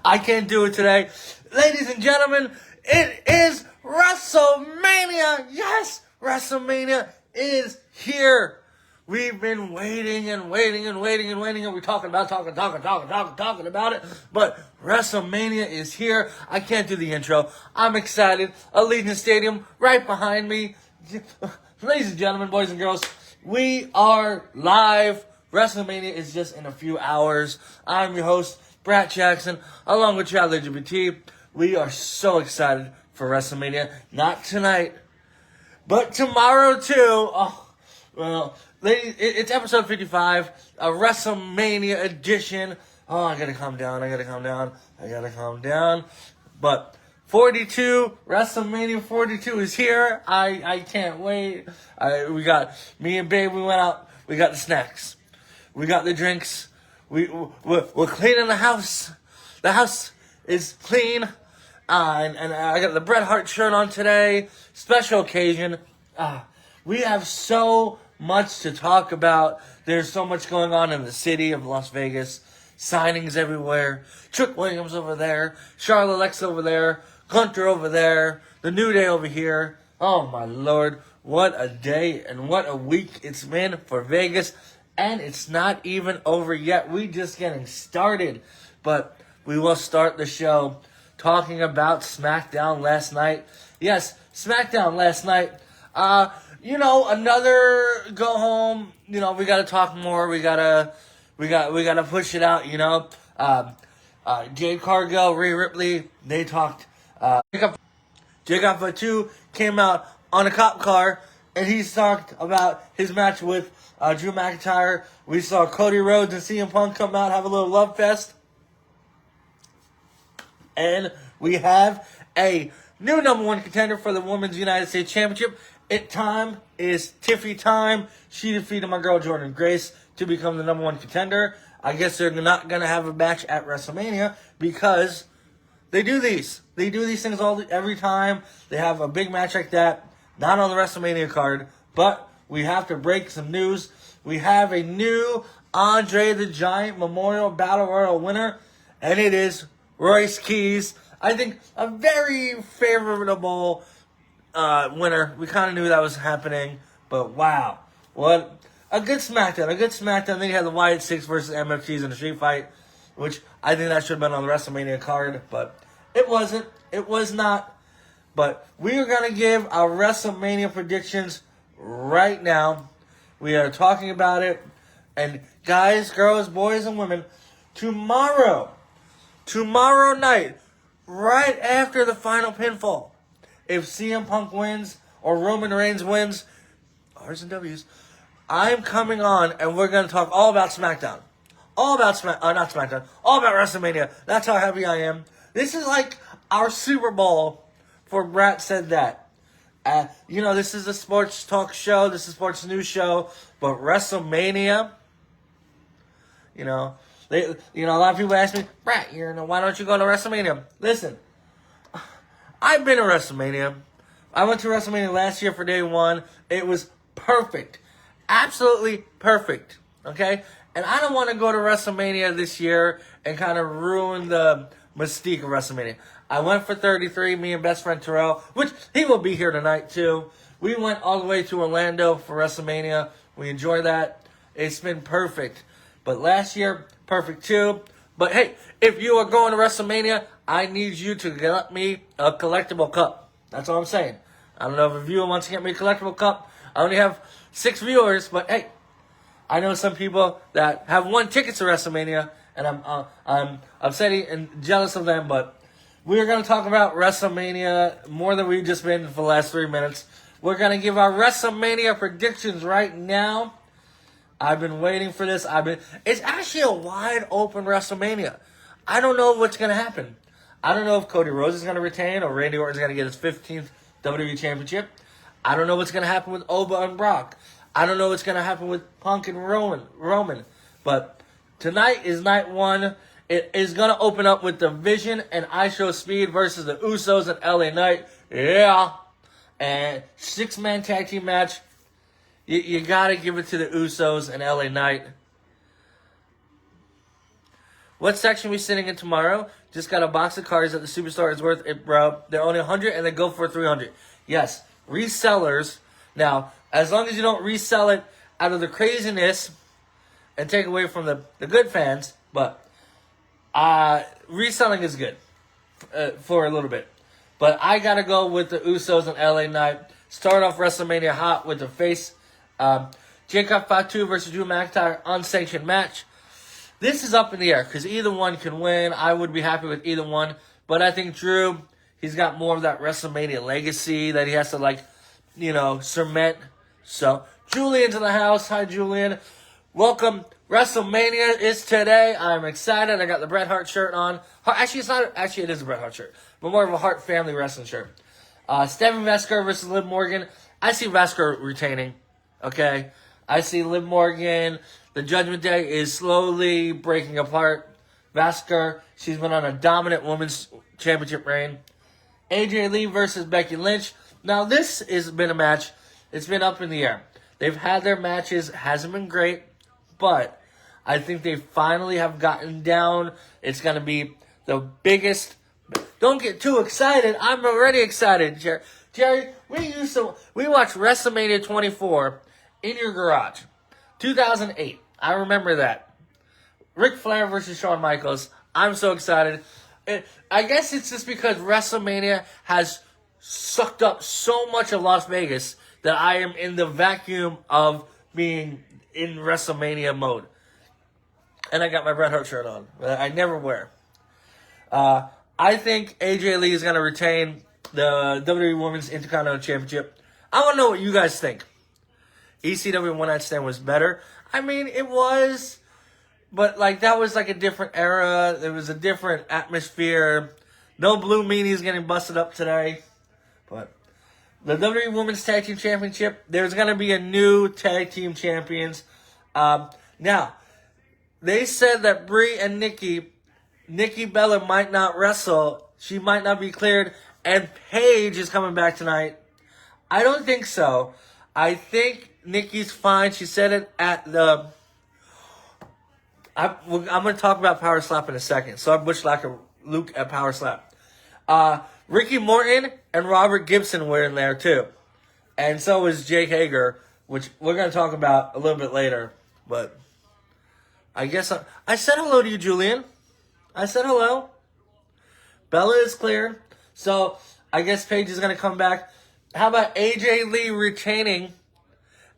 I can't do it today. Ladies and gentlemen, it is WrestleMania. Yes, WrestleMania is here. We've been waiting and waiting and waiting and waiting, and we're talking about it. But WrestleMania is here. I can't do the intro. I'm excited. Allegiant Stadium right behind me. Ladies and gentlemen, boys and girls, we are live. WrestleMania is just in a few hours. I'm your host, Brat Jackson, along with Child LGBT. We are so excited for WrestleMania. Not tonight, but tomorrow too. Oh, well, ladies, it's episode 55, a WrestleMania edition. Oh, I gotta calm down. But 42, WrestleMania 42 is here. I can't wait. We got me and Babe. We went out. We got the snacks. We got the drinks. We're cleaning the house. The house is clean. And I got the Bret Hart shirt on today. Special occasion. We have so much to talk about. There's so much going on in the city of Las Vegas. Signings everywhere. Trick Williams over there. Charlotte Alexa over there. Gunter over there. The New Day over here. Oh my Lord. What a day and what a week it's been for Vegas. And it's not even over yet. We just getting started. But we will start the show talking about SmackDown last night. Yes, SmackDown last night. Another go home. We gotta talk more. We gotta push it out. Jade Cargill, Rhea Ripley, they talked. Jacob Fatu came out on a cop car, and he talked about his match with Drew McIntyre. We saw Cody Rhodes and CM Punk come out, have a little love fest. And we have a new number one contender for the Women's United States Championship. Time is Tiffy time. She defeated my girl Jordynne Grace to become the number one contender. I guess they're not going to have a match at WrestleMania because they do these. They do these things every time. They have a big match like that. Not on the WrestleMania card, but we have to break some news. We have a new Andre the Giant Memorial Battle Royal winner, and it is Royce Keys. I think a very favorable winner. We kind of knew that was happening, but wow. What a good SmackDown. Then you had the Wyatt Six versus MFTs in a street fight, which I think that should have been on the WrestleMania card, but it wasn't. It was not. But we are going to give our WrestleMania predictions right now. We are talking about it. And guys, girls, boys, and women, tomorrow night, right after the final pinfall, if CM Punk wins or Roman Reigns wins, R's and W's, I'm coming on and we're going to talk all about SmackDown. All about WrestleMania. That's how happy I am. This is like our Super Bowl for Brat Said That. This is a sports talk show. This is a sports news show. But WrestleMania, a lot of people ask me, Brat, why don't you go to WrestleMania? Listen, I've been to WrestleMania. I went to WrestleMania last year for day one. It was perfect. Absolutely perfect. Okay? And I don't want to go to WrestleMania this year and kind of ruin the mystique of WrestleMania. I went for 33, me and best friend Terrell, which he will be here tonight too. We went all the way to Orlando for WrestleMania. We enjoyed that. It's been perfect. But last year, perfect too. But hey, if you are going to WrestleMania, I need you to get me a collectible cup. That's all I'm saying. I don't know if a viewer wants to get me a collectible cup. I only have 6 viewers, but hey, I know some people that have won tickets to WrestleMania, and I'm upset and jealous of them, but we're going to talk about WrestleMania more than we've just been for the last 3 minutes. We're going to give our WrestleMania predictions right now. I've been waiting for this. It's actually a wide open WrestleMania. I don't know what's going to happen. I don't know if Cody Rhodes is going to retain or Randy Orton's going to get his 15th WWE Championship. I don't know what's going to happen with Oba and Brock. I don't know what's going to happen with Punk and Roman. But tonight is night one. It is going to open up with the Vision and ISO Speed versus the Usos and LA Knight. Yeah. And 6-man tag team match. You got to give it to the Usos and LA Knight. What section are we sitting in tomorrow? just got a box of cards that the superstar is worth it, bro. They're only 100 and they go for 300. Yes, resellers. Now, as long as you don't resell it out of the craziness and take away from the good fans, but reselling is good for a little bit. But I got to go with the Usos and LA Knight. Start off WrestleMania hot with the face. Jacob Fatu versus Drew McIntyre unsanctioned match. This is up in the air because either one can win. I would be happy with either one. But I think Drew, he's got more of that WrestleMania legacy that he has to, cement. So, Julian's in the house. Hi, Julian. Welcome. WrestleMania is today. I'm excited. I got the Bret Hart shirt on. Actually, it's not. Actually, it is a Bret Hart shirt. But more of a Hart family wrestling shirt. Stephanie Vasquez versus Liv Morgan. I see Vasquez retaining. Okay? I see Liv Morgan. The Judgment Day is slowly breaking apart. Vasquez, she's been on a dominant women's championship reign. AJ Lee versus Becky Lynch. Now, this has been a match. It's been up in the air. They've had their matches. Hasn't been great. But I think they finally have gotten down. It's going to be the biggest. Don't get too excited. I'm already excited, Jerry. Jerry, we watched WrestleMania 24 in your garage. 2008. I remember that. Ric Flair versus Shawn Michaels. I'm so excited. I guess it's just because WrestleMania has sucked up so much of Las Vegas that I am in the vacuum of being in WrestleMania mode. And I got my Bret Hart shirt on. That I never wear. I think AJ Lee is going to retain the WWE Women's Intercontinental Championship. I want to know what you guys think. ECW One Night Stand was better. I mean, it was, but that was a different era. There was a different atmosphere. No Blue Meanies getting busted up today. But the WWE Women's Tag Team Championship, there's going to be a new tag team champions. Now, they said that Brie and Nikki Bella might not wrestle. She might not be cleared. And Paige is coming back tonight. I don't think so. I think Nikki's fine. She said it at the... I'm going to talk about Power Slap in a second. So I'm Butch Luke at Power Slap. Ricky Morton and Robert Gibson were in there too. And so was Jake Hager, which we're going to talk about a little bit later. But I guess I said hello to you, Julian. I said hello. Bella is clear. So I guess Paige is going to come back. How about AJ Lee retaining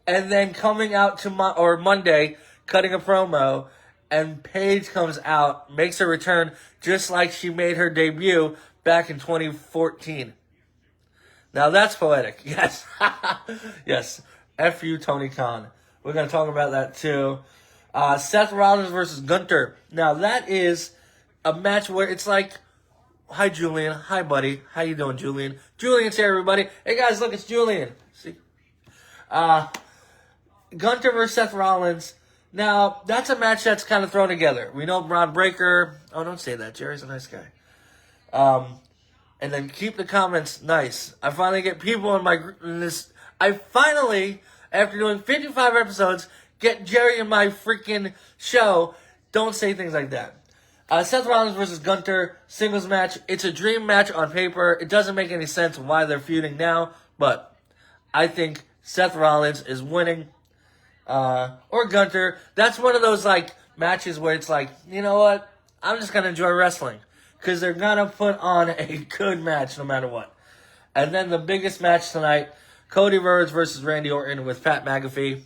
and then coming out to Monday, cutting a promo, and Paige comes out, makes her return just like she made her debut back in 2014. Now that's poetic. Yes. Yes. F you, Tony Khan. We're going to talk about that too. Seth Rollins versus Gunther. Now that is a match where it's like, hi, Julian. Hi, buddy. How you doing, Julian? Julian's here, everybody. Hey, guys, look, it's Julian. See? Gunther versus Seth Rollins. Now, that's a match that's kind of thrown together. We know Braun Breaker. Oh, don't say that. Jerry's a nice guy. And then keep the comments nice. I finally get people in this. I finally, after doing 55 episodes, get Jerry in my freaking show. Don't say things like that. Seth Rollins versus Gunther, singles match. It's a dream match on paper. It doesn't make any sense why they're feuding now, but I think Seth Rollins is winning. Or Gunther. That's one of those matches where it's you know what? I'm just going to enjoy wrestling. Because they're going to put on a good match no matter what. And then the biggest match tonight, Cody Rhodes versus Randy Orton with Pat McAfee.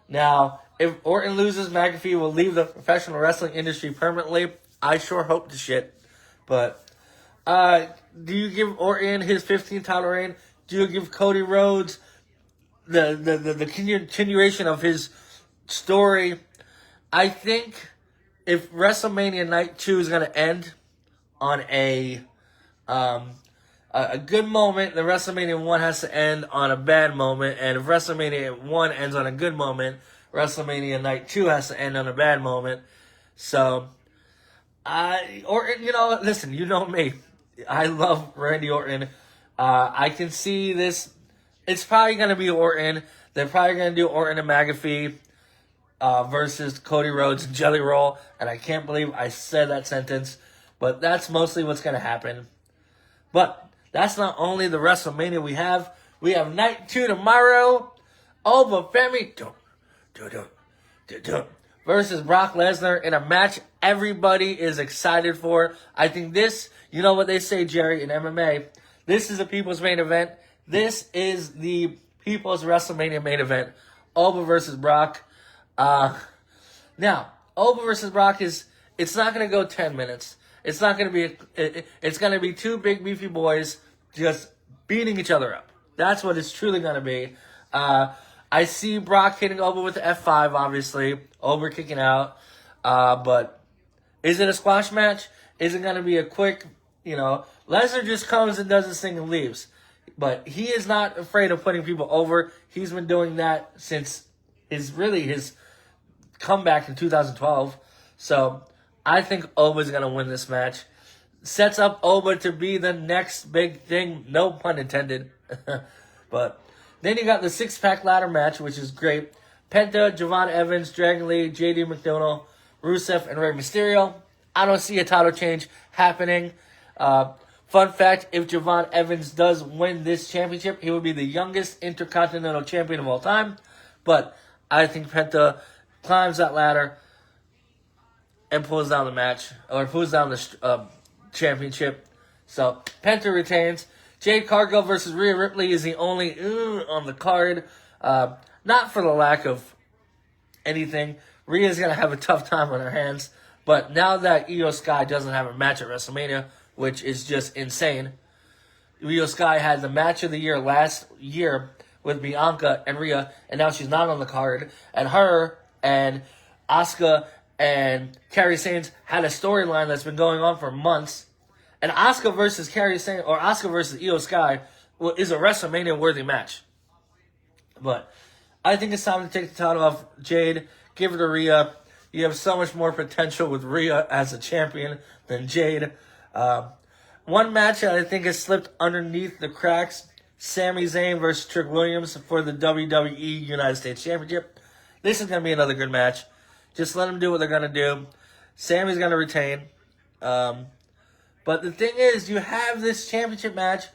Now, if Orton loses, McAfee will leave the professional wrestling industry permanently. I sure hope to shit. But, do you give Orton his 15th title reign? Do you give Cody Rhodes the continuation of his story? I think if WrestleMania Night 2 is going to end on a good moment, then WrestleMania 1 has to end on a bad moment. And if WrestleMania 1 ends on a good moment, WrestleMania Night 2 has to end on a bad moment. So, Orton, listen, you know me. I love Randy Orton. I can see this. It's probably going to be Orton. They're probably going to do Orton and McAfee. versus Cody Rhodes and Jelly Roll. And I can't believe I said that sentence. But that's mostly what's going to happen. But that's not only the WrestleMania we have. We have night 2 tomorrow. Femi versus Brock Lesnar in a match everybody is excited for. I think this, you know what they say, Jerry, in MMA, this is the people's main event. This is the people's WrestleMania main event. Ova versus Brock. Now, Ova versus Brock it's not going to go 10 minutes. It's not going to be, it's going to be two big beefy boys just beating each other up. That's what it's truly going to be. I see Brock hitting Ova with the F5, obviously. Over kicking out. But is it a squash match? Is it going to be a quick, Lesnar just comes and does his thing and leaves. But he is not afraid of putting people over. He's been doing that since his comeback in 2012. So I think Oba's going to win this match. Sets up Oba to be the next big thing. No pun intended. But then you got the six-pack ladder match, which is great. Penta, Javon Evans, Dragon Lee, JD McDonald, Rusev, and Rey Mysterio. I don't see a title change happening. Fun fact, if Javon Evans does win this championship, he will be the youngest Intercontinental Champion of all time. But I think Penta climbs that ladder and pulls down the match, or pulls down the championship. So Penta retains. Jade Cargill versus Rhea Ripley is the only on the card. Not for the lack of anything. Rhea's going to have a tough time on her hands. But now that Io Sky doesn't have a match at WrestleMania, which is just insane. Io Sky had the match of the year last year with Bianca and Rhea, and now she's not on the card. And her and Asuka and Kairi Sane had a storyline that's been going on for months. And Asuka versus Kairi Sane, or Asuka versus Io Sky, is a WrestleMania-worthy match. But I think it's time to take the title off Jade, give it to Rhea. You have so much more potential with Rhea as a champion than Jade. One match that I think has slipped underneath the cracks, Sami Zayn versus Trick Williams for the WWE United States Championship. This is going to be another good match. Just let them do what they're going to do. Sami's going to retain. But the thing is, you have this championship match.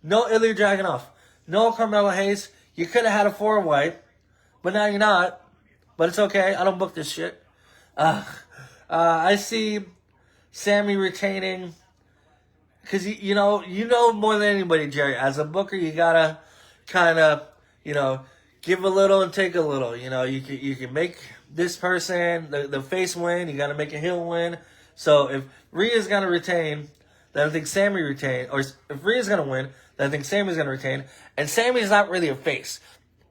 No Ilya Dragunov. No Carmelo Hayes. You could have had a four-way. But now you're not. But it's okay. I don't book this shit. I see Sami retaining. Because, you know more than anybody, Jerry. As a booker, you got to kind of, give a little and take a little. You can make this person, the face win. You got to make a heel win. So if Rhea's going to retain, then I think Sami retain. Or if Rhea's going to win, then I think Sami's going to retain. And Sami's not really a face.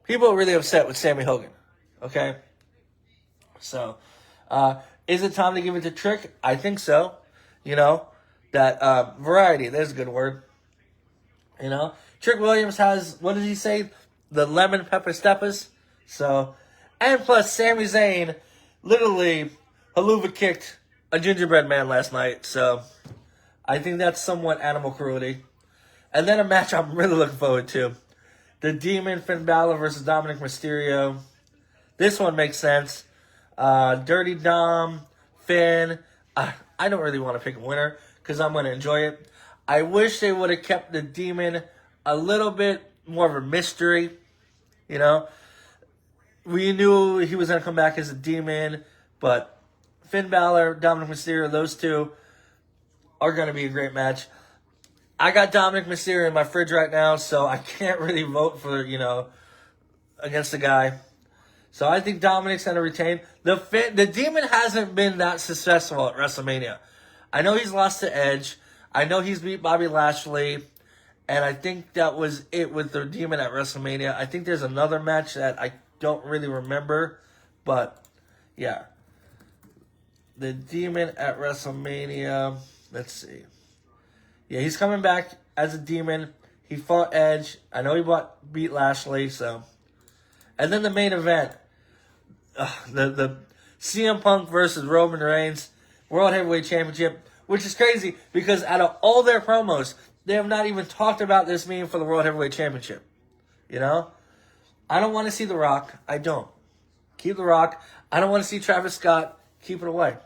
People are really upset with Sami Hogan. Okay? So, is it time to give it to Trick? I think so. That variety. There's a good word. Trick Williams has, what did he say? The lemon pepper steppers. So, and plus Sami Zayn literally haluva kicked a gingerbread man last night. So, I think that's somewhat animal cruelty. And then a match I'm really looking forward to. The Demon Finn Balor versus Dominic Mysterio. This one makes sense. Dirty Dom, Finn. I don't really want to pick a winner because I'm going to enjoy it. I wish they would have kept the Demon a little bit more of a mystery. We knew he was going to come back as a Demon, but Finn Balor, Dominic Mysterio, those two are going to be a great match. I got Dominic Mysterio in my fridge right now, so I can't really vote for, against the guy. So I think Dominic's going to retain. The Demon hasn't been that successful at WrestleMania. I know he's lost to Edge. I know he's beat Bobby Lashley. And I think that was it with the Demon at WrestleMania. I think there's another match that I don't really remember. But, yeah. The Demon at WrestleMania. Let's see. Yeah, he's coming back as a Demon. He fought Edge. I know he beat Lashley, so. And then the main event. The CM Punk versus Roman Reigns World Heavyweight Championship. Which is crazy because out of all their promos, they have not even talked about this meeting for the World Heavyweight Championship. I don't want to see The Rock. I don't. Keep The Rock. I don't want to see Travis Scott. Keep it away.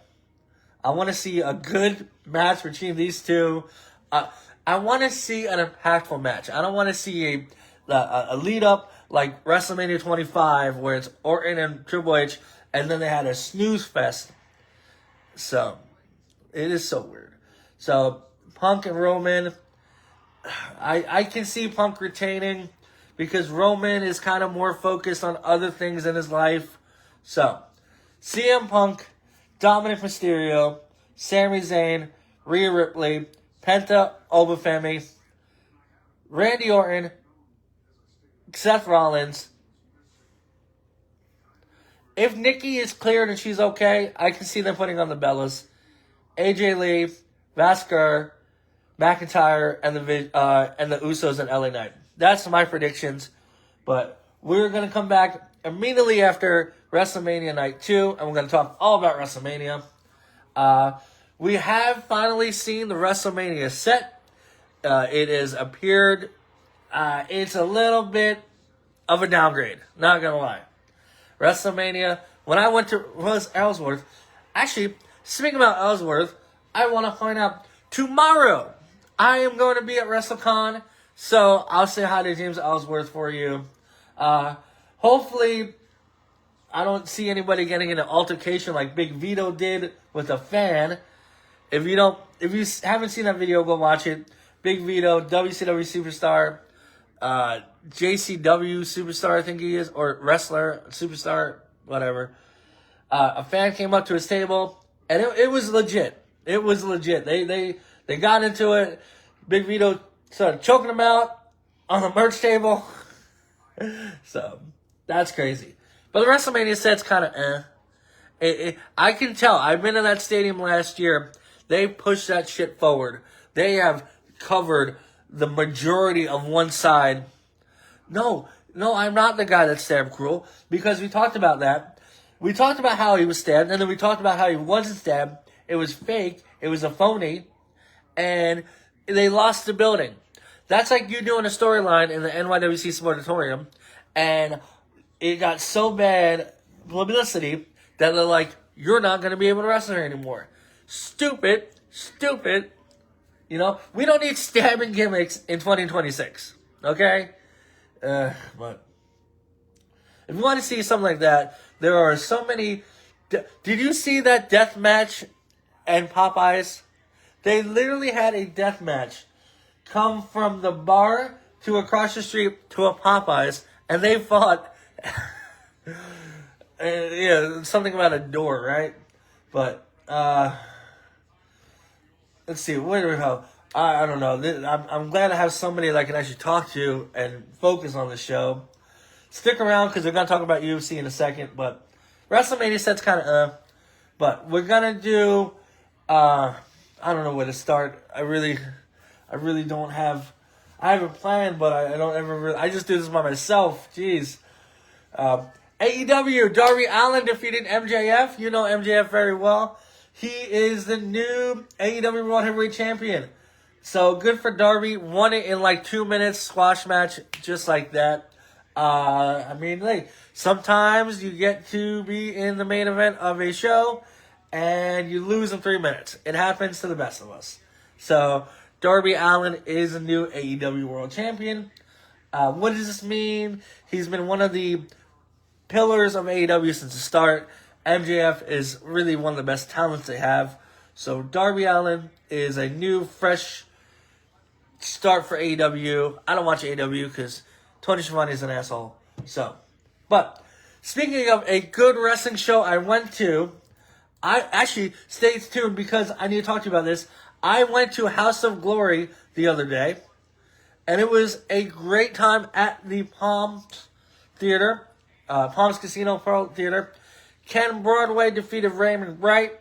I want to see a good match between these two. I want to see an impactful match. I don't want to see a lead up like WrestleMania 25 where it's Orton and Triple H and then they had a snooze fest. So, it is so weird. So, Punk and Roman, I can see Punk retaining because Roman is kind of more focused on other things in his life. So, CM Punk, Dominic Mysterio, Sami Zayn, Rhea Ripley, Penta Obafemi, Randy Orton, Seth Rollins. If Nikki is cleared and she's okay, I can see them putting on the Bellas. AJ Lee, Vasquez, McIntyre, and the Usos in LA Knight. That's my predictions. But we're going to come back immediately after WrestleMania Night 2, and we're going to talk all about WrestleMania. We have finally seen the WrestleMania set. It has appeared. It's a little bit of a downgrade. Not going to lie. WrestleMania, when I went to Ellsworth, actually, speaking about Ellsworth, I want to point out, tomorrow, I am going to be at WrestleCon, so I'll say hi to James Ellsworth for you. Hopefully, I don't see anybody getting in an altercation like Big Vito did with a fan. If you haven't seen that video, go watch it. Big Vito, WCW superstar, JCW superstar, I think he is, or wrestler, superstar, whatever. A fan came up to his table, and it was legit. It was legit. They got into it. Big Vito started choking him out on the merch table. So, that's crazy. But the WrestleMania set's kind of I can tell. I've been in that stadium last year. They pushed that shit forward. They have covered the majority of one side. No, I'm not the guy that stabbed Cruel, because we talked about that. We talked about how he was stabbed, and then we talked about how he wasn't stabbed. It was fake. It was a phony. And they lost the building. That's like you doing a storyline in the NYWC Sportatorium, and it got so bad publicity that they're like, you're not going to be able to wrestle here anymore. Stupid. You know, we don't need stabbing gimmicks in 2026. Okay? But if you want to see something like that, there are so many. Did you see that death match and Popeyes? They literally had a death match come from the bar to across the street to a Popeyes, and they fought. Yeah, something about a door, right? But let's see, where do we go? I don't know. I'm glad to have somebody that I can actually talk to and focus on the show. Stick around because we're gonna talk about UFC in a second, but WrestleMania set's kind of but we're gonna do. I don't know where to start. I really don't have. I have a plan, but I don't ever. Really, I just do this by myself. Jeez. AEW Darby Allin defeated MJF. You know MJF very well. He is the new AEW World Heavyweight Champion. So good for Darby. Won it in like 2 minutes. Squash match, just like that. I mean, like, sometimes you get to be in the main event of a show and you lose in 3 minutes. It happens to the best of us. So Darby Allin is a new AEW World Champion. What does this mean? He's been one of the pillars of AEW since the start. MJF is really one of the best talents they have. So Darby Allin is a new, fresh start for AEW. I don't watch AEW because Tony Schiavone is an asshole. So, but speaking of a good wrestling show I went to, I actually stay tuned because I need to talk to you about this. I went to House of Glory the other day, and it was a great time at the Palms Theater, Palms Casino Pearl Theater. Ken Broadway defeated Raymond Bright.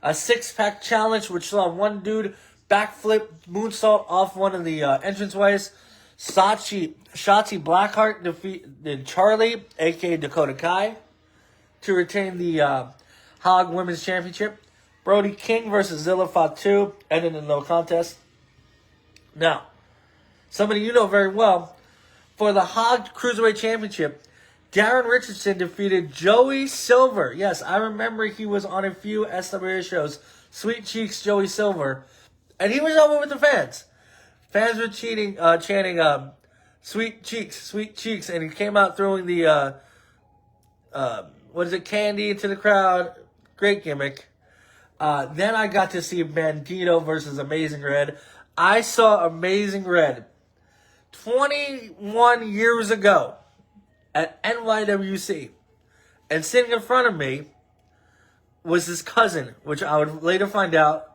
A six-pack challenge, which saw one dude backflip moonsault off one of the entranceways. Shotzi Blackheart defeated Charlie, a.k.a. Dakota Kai, to retain the Hog Women's Championship. Brody King versus Zilla Fatu ended in no contest. Now, somebody you know very well, for the Hog Cruiserweight Championship, Darren Richardson defeated Joey Silver. Yes, I remember he was on a few SWA shows. Sweet Cheeks Joey Silver. And he was over with the fans. Fans were chanting, sweet cheeks. And he came out throwing the, candy into the crowd. Great gimmick. Then I got to see Bandito versus Amazing Red. I saw Amazing Red 21 years ago at NYWC. And sitting in front of me was his cousin, which I would later find out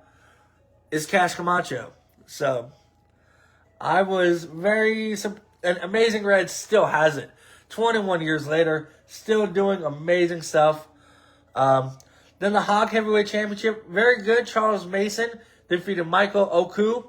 is Cash Camacho. So, I was and Amazing Red still has it. 21 years later, still doing amazing stuff. Then the Hog Heavyweight Championship, very good. Charles Mason defeated Michael Oku.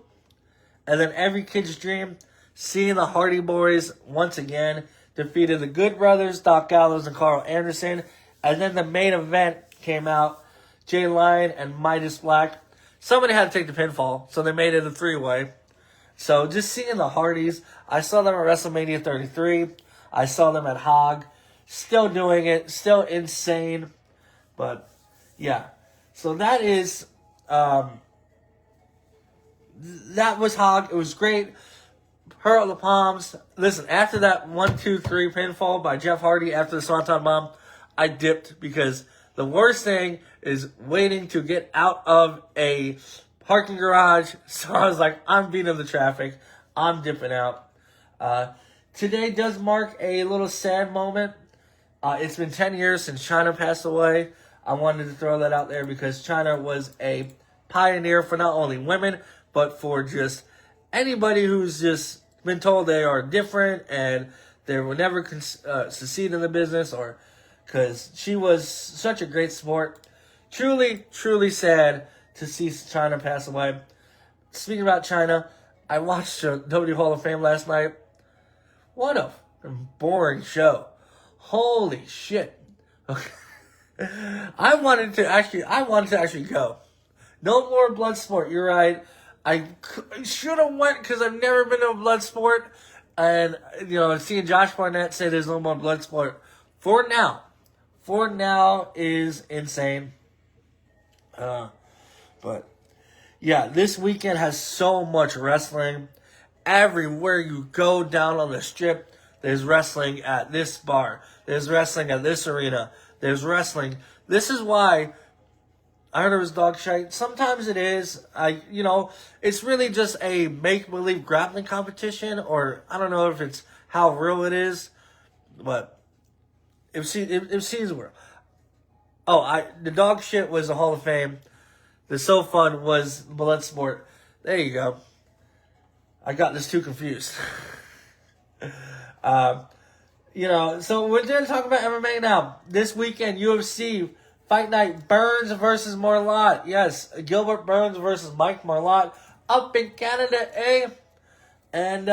And then Every Kid's Dream, seeing the Hardy Boys once again, defeated the Good Brothers, Doc Gallows, and Carl Anderson. And then the main event came out, Jay Lyon and Midas Black. Somebody had to take the pinfall, so they made it a three-way. So just seeing the Hardys, I saw them at WrestleMania 33. I saw them at Hog. Still doing it, still insane. But, yeah. So that is, that was Hog. It was great. Hurl the Palms. Listen, after that 1-2-3 pinfall by Jeff Hardy after the Swanton Bomb, I dipped because the worst thing is waiting to get out of a parking garage. So I was like, I'm beating the traffic. I'm dipping out. Today does mark a little sad moment. It's been 10 years since Chyna passed away. I wanted to throw that out there because Chyna was a pioneer for not only women, but for just anybody who's just been told they are different and they will never succeed in the business, or because she was such a great sport. Truly, truly sad to see Chyna pass away. Speaking about Chyna, I watched the WWE Hall of Fame last night. What a boring show. Holy shit. I wanted to actually go. No more blood sport, you're right. I should have went because I've never been to a blood sport. And, seeing Josh Barnett say there's no more blood sport for now is insane. But, yeah, this weekend has so much wrestling. Everywhere you go down on the strip, there's wrestling at this bar. There's wrestling at this arena. There's wrestling. This is why I heard it was dog shite. Sometimes it is. It's really just a make-believe grappling competition, or I don't know if it's how real it is, but it seems real. The dog shit was the Hall of Fame. The so fun was Bloodsport. There you go. I got this too confused. So we're going to talk about MMA now. This weekend, UFC Fight Night, Burns versus Marlott. Yes, Gilbert Burns versus Mike Marlott up in Canada, eh? And,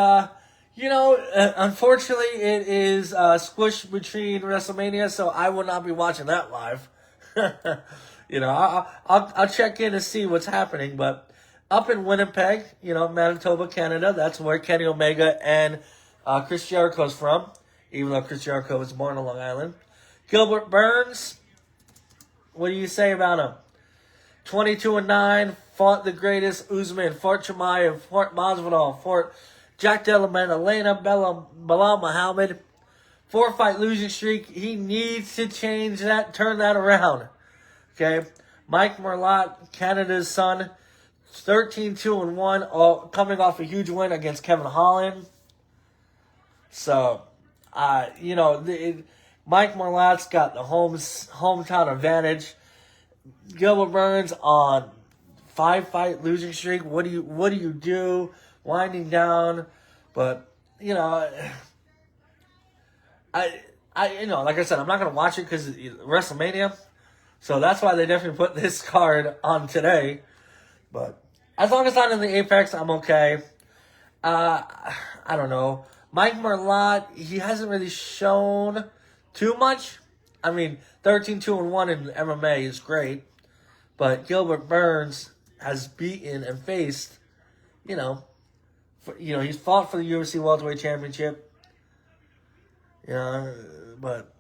unfortunately, it is squished between WrestleMania, so I will not be watching that live. I'll check in to see what's happening, but up in Winnipeg, Manitoba, Canada, that's where Kenny Omega and Chris Jericho's from, even though Chris Jericho was born on Long Island. Gilbert Burns, what do you say about him? 22-9, fought the greatest Usman, fought Chimaev, fought Masvidal, fought Jack Della Elena, Bilal Muhammad. 4-fight losing streak. He needs to change that, turn that around. Okay? Mike Marlott, Canada's son, 13-2-1, coming off a huge win against Kevin Holland. So, Mike Marlott's got the hometown advantage. Gilbert Burns on 5-fight losing streak. What do you do? Winding down, but like I said, I'm not gonna watch it because WrestleMania. So that's why they definitely put this card on today. But as long as it's not in the Apex, I'm okay. I don't know. Mike Marlott, he hasn't really shown too much. I mean, 13-2-1 in MMA is great. But Gilbert Burns has beaten and faced, he's fought for the UFC World Heavyweight Championship. But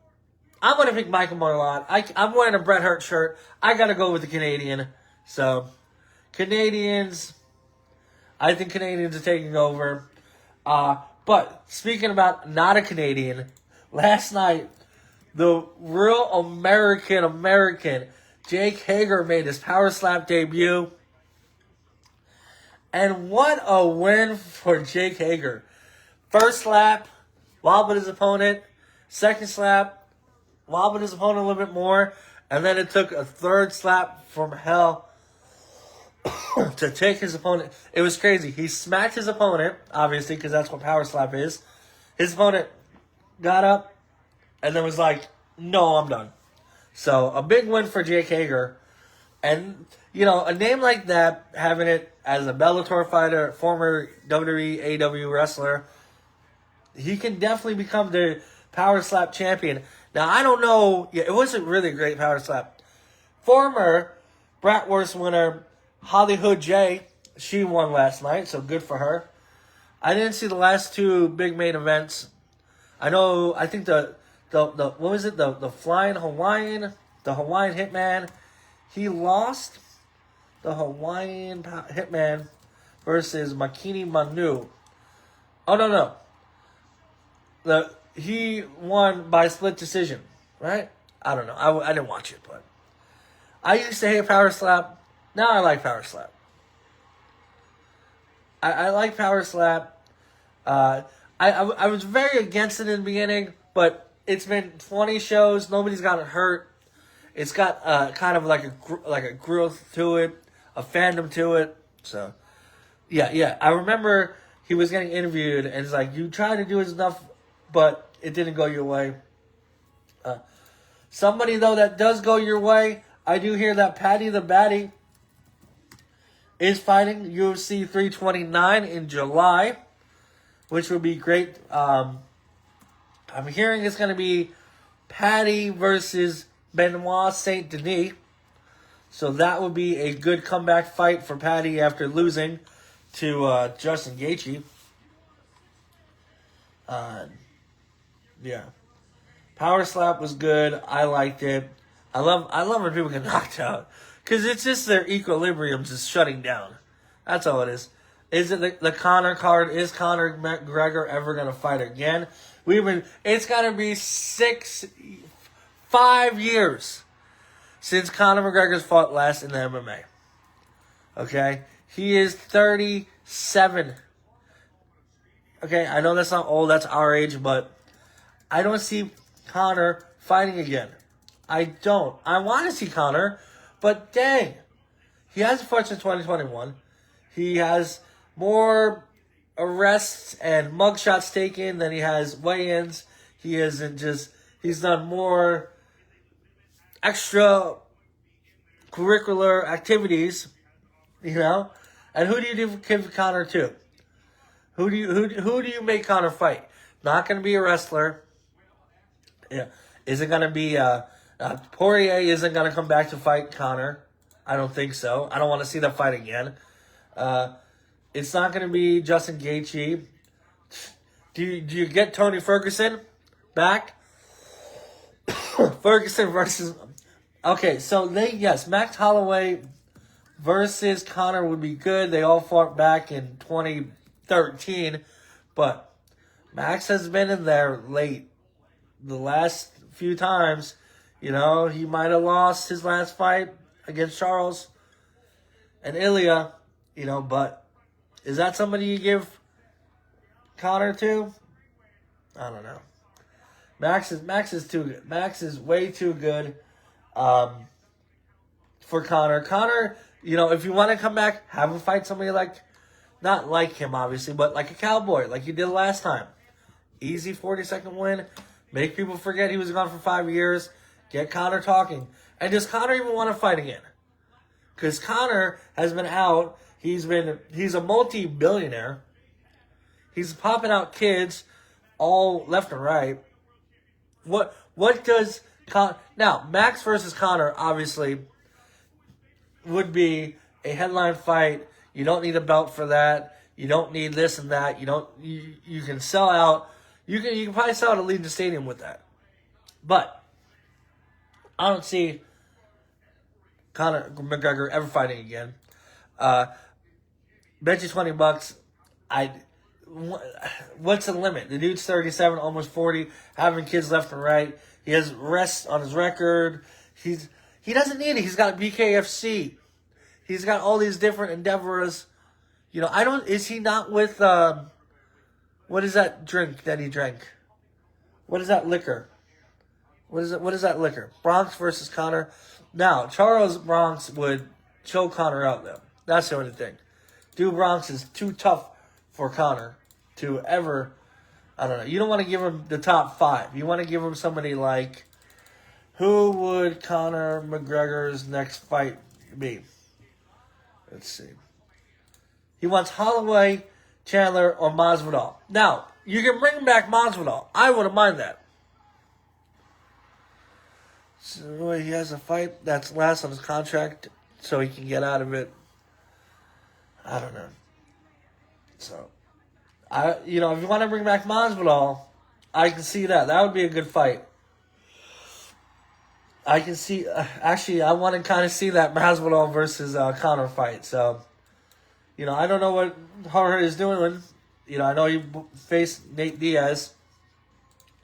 I'm going to pick Michael Marlott. I'm wearing a Bret Hart shirt. I got to go with the Canadian. So, Canadians, I think Canadians are taking over. But speaking about not a Canadian, last night, the real American, Jake Hager made his Power Slap debut. And what a win for Jake Hager. First slap, wobbled his opponent. Second slap, wobbled his opponent a little bit more. And then it took a third slap from hell to take his opponent. It was crazy. He smacked his opponent, obviously, because that's what Power Slap is. His opponent got up and then was like, no, I'm done. So, a big win for Jake Hager. And, you know, a name like that, having it as a Bellator fighter, former WWE, AEW wrestler, he can definitely become the Power Slap champion. Now, I don't know. Yeah, it wasn't really a great Power Slap. Former Bratwurst winner, Hollywood J, she won last night, so good for her. I didn't see the last two big main events. I think the what was it? The Flying Hawaiian, the Hawaiian Hitman, he lost the Hawaiian Hitman versus Makini Manu. Oh, no. He won by split decision, right? I don't know. I didn't watch it, but I used to hate Power Slap. Now I like Power Slap. I like Power Slap. I was very against it in the beginning, but it's been 20 shows. Nobody's gotten hurt. It's got kind of like a growth to it, a fandom to it. So, yeah. I remember he was getting interviewed, and it's like, you tried to do enough, but it didn't go your way. Somebody, though, that does go your way, I do hear that Paddy the Baddy is fighting UFC 329 in July, which would be great. I'm hearing it's going to be Paddy versus Benoit Saint Denis. So that would be a good comeback fight for Paddy after losing to Justin Gaethje. Yeah. Power Slap was good. I liked it. I love when people get knocked out. Because it's just their equilibrium just shutting down. That's all it is. Is it the Conor card? Is Conor McGregor ever going to fight again? It's got to be 5 years since Conor McGregor's fought last in the MMA. Okay? He is 37. Okay, I know that's not old, that's our age, but I don't see Conor fighting again. I don't. I want to see Conor, but dang. He hasn't fought since 2021. He has more arrests and mugshots taken than he has weigh-ins. He's done more extra curricular activities, you know? And who do you give Conor to? Who do you make Conor fight? Not going to be a wrestler. Yeah. Is it going to be Poirier isn't going to come back to fight Conor. I don't think so. I don't want to see that fight again. It's not going to be Justin Gaethje. Do you get Tony Ferguson back? Ferguson versus... Okay, so Max Holloway versus Conor would be good. They all fought back in 2013, but Max has been in there late. The last few times, you know, he might have lost his last fight against Charles and Ilya, you know, but is that somebody you give Conor to? I don't know. Max is too good. Max is way too good for Conor. Conor, you know, if you want to come back, have him fight somebody not like him, obviously, but like a Cowboy, like you did last time. Easy 40-second win. Make people forget he was gone for 5 years. Get Conor talking. And does Conor even want to fight again? Because Conor has been out. He's a multi-billionaire. He's popping out kids all left and right. What does now, Max versus Conor obviously would be a headline fight. You don't need a belt for that. You don't need this and that. You can sell out. You can probably sell out a Legion Stadium with that. But I don't see Conor McGregor ever fighting again. Bet you $20. What's the limit? The dude's 37, almost 40, having kids left and right. He has rest on his record. He doesn't need it. He's got BKFC. He's got all these different endeavors. You know, is he not with, what is that drink that he drank? What is that liquor? What is that liquor? Bronx versus Conor. Now, Charles Bronx would choke Conor out, though. That's the only thing. Dude Bronx is too tough for Conor to ever, I don't know. You don't want to give him the top 5. You want to give him somebody like, who would Conor McGregor's next fight be? Let's see. He wants Holloway, Chandler, or Masvidal. Now, you can bring back Masvidal. I wouldn't mind that. So he has a fight that's last on his contract, so he can get out of it. I don't know. So, if you want to bring back Masvidal, I can see that. That would be a good fight. I can see, actually, I want to kind of see that Masvidal versus Conor fight. So, I don't know what Jorge is doing. I know he faced Nate Diaz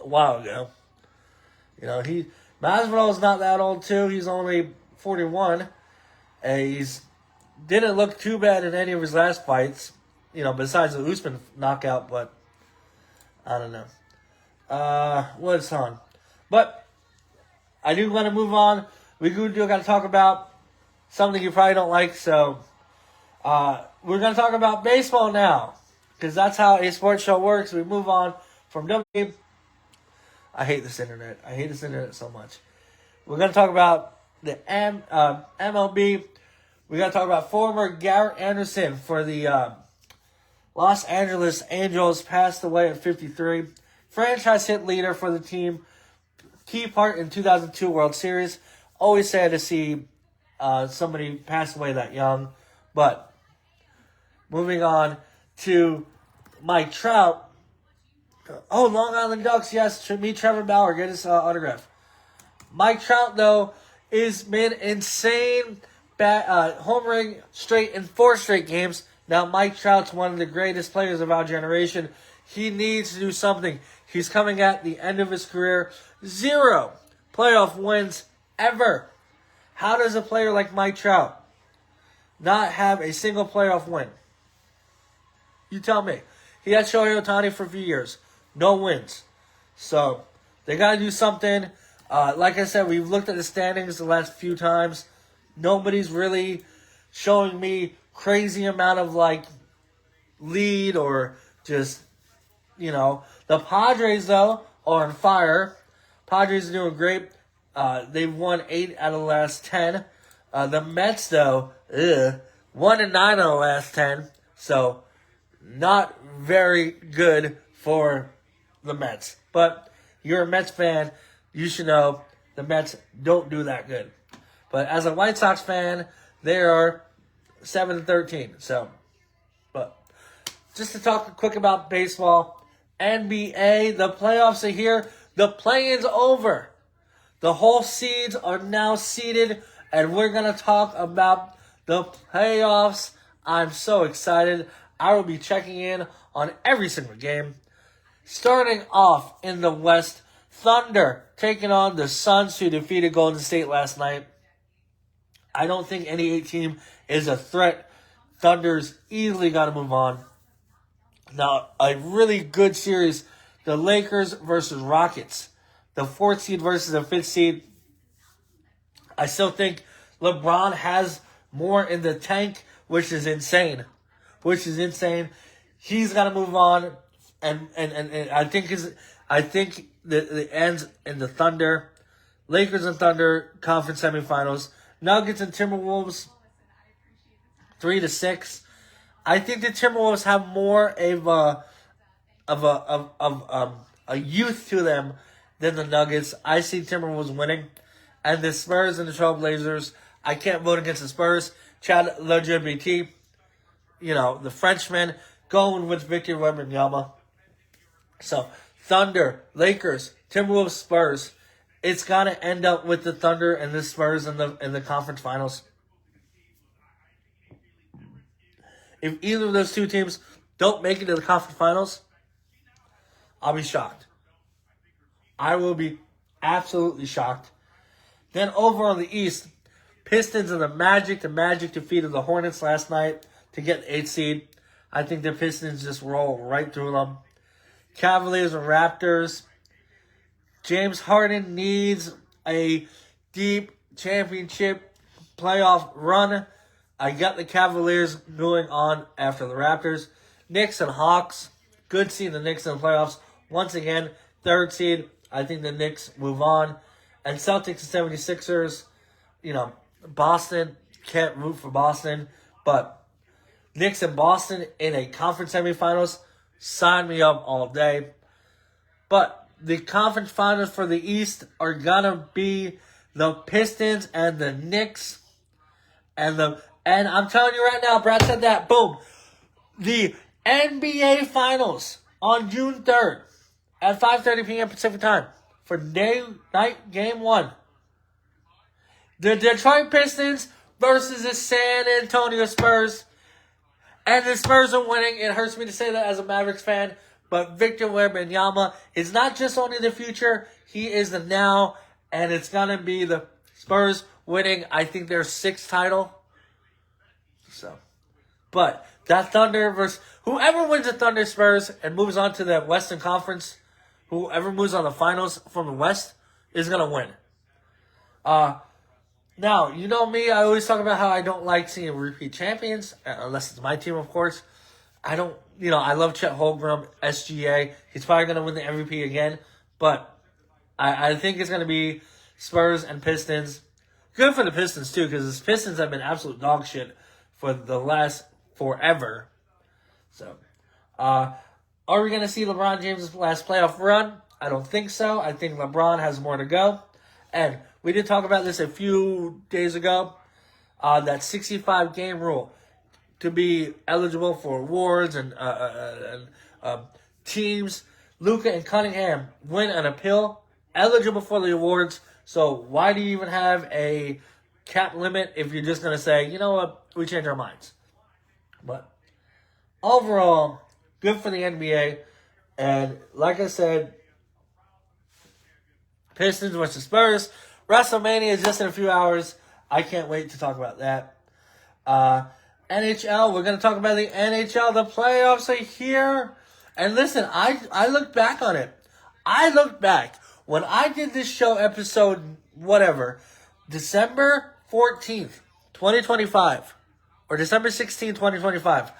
a while ago. Masvidal is not that old too. He's only 41. He's didn't look too bad in any of his last fights. Besides the Usman knockout, but I don't know. What's on? But I do want to move on. We do got to talk about something you probably don't like. So we're going to talk about baseball now, because that's how a sports show works. We move on from WWE. I hate this internet. I hate this internet so much. We're going to talk about the MLB. We're going to talk about former Garrett Anderson for the Los Angeles Angels, passed away at 53. Franchise hit leader for the team. Key part in 2002 World Series. Always sad to see somebody pass away that young. But moving on to Mike Trout. Oh, Long Island Ducks, yes. Meet Trevor Bauer, get his autograph. Mike Trout, though, has been insane. Homering straight in 4 straight games. Now, Mike Trout's one of the greatest players of our generation. He needs to do something. He's coming at the end of his career. 0 playoff wins ever. How does a player like Mike Trout not have a single playoff win? You tell me. He had Shohei Ohtani for a few years. No wins. So, they got to do something. Like I said, we've looked at the standings the last few times. Nobody's really showing me crazy amount of, lead or just, The Padres, though, are on fire. Padres are doing great. They've won 8 out of the last 10. The Mets, though, 1-9 out of the last 10. So, not very good for the Mets. But you're a Mets fan, you should know the Mets don't do that good. But as a White Sox fan, they are 7-13. So, but just to talk quick about baseball, NBA, the playoffs are here. The play-in's over. The whole seeds are now seeded, and we're going to talk about the playoffs. I'm so excited. I will be checking in on every single game. Starting off in the West, Thunder taking on the Suns, who defeated Golden State last night. I don't think any 8 team is a threat. Thunder's easily got to move on. Now, a really good series, the Lakers versus Rockets. The 4th seed versus the 5th seed. I still think LeBron has more in the tank, which is insane. He's got to move on. And I think the ends in the Thunder, Lakers and Thunder conference semifinals, Nuggets and Timberwolves 3-6. I think the Timberwolves have more of a youth to them than the Nuggets. I see Timberwolves winning, and the Spurs and the Trailblazers. I can't vote against the Spurs. Chad LGBT, the Frenchman, going with Victor Wembanyama. So, Thunder, Lakers, Timberwolves, Spurs. it's got to end up with the Thunder and the Spurs in the conference finals. If either of those two teams don't make it to the conference finals, I'll be shocked. I will be absolutely shocked. Then over on the East, Pistons and the Magic. The Magic defeated the Hornets last night to get the 8th seed. I think the Pistons just roll right through them. Cavaliers and Raptors. James Harden needs a deep championship playoff run. I got the Cavaliers going on after the Raptors. Knicks and Hawks. Good seeing the Knicks in the playoffs. Once again, 3rd seed. I think the Knicks move on. And Celtics and 76ers. Boston. Can't root for Boston. But Knicks and Boston in a conference semifinals. Sign me up all day. But the conference finals for the East are going to be the Pistons and the Knicks. And I'm telling you right now, Brat Said That. Boom. The NBA Finals on June 3rd at 5:30 p.m. Pacific Time for night game 1. The Detroit Pistons versus the San Antonio Spurs. And the Spurs are winning. It hurts me to say that as a Mavericks fan. But Victor Wembanyama is not just only the future. He is the now. And it's going to be the Spurs winning, I think, their 6th title. But that Thunder versus whoever wins the Thunder Spurs and moves on to the Western Conference, whoever moves on the finals from the West is going to win. Now, you know me, I always talk about how I don't like seeing repeat champions, unless it's my team, of course. I love Chet Holmgren, SGA. He's probably going to win the MVP again, but I think it's going to be Spurs and Pistons. Good for the Pistons, too, because the Pistons have been absolute dog shit for the last forever. So, are we going to see LeBron James' last playoff run? I don't think so. I think LeBron has more to go. And we did talk about this a few days ago. That 65-game rule to be eligible for awards and teams. Luka and Cunningham win an appeal, eligible for the awards. So why do you even have a cap limit if you're just going to say, you know what, we change our minds? But overall, good for the NBA. And like I said, Pistons versus Spurs. WrestleMania is just in a few hours. I can't wait to talk about that. NHL, we're going to talk about the NHL. The playoffs are here. And listen, I looked back on it. I looked back. When I did this show, episode December 14th, 2025, or December 16th, 2025,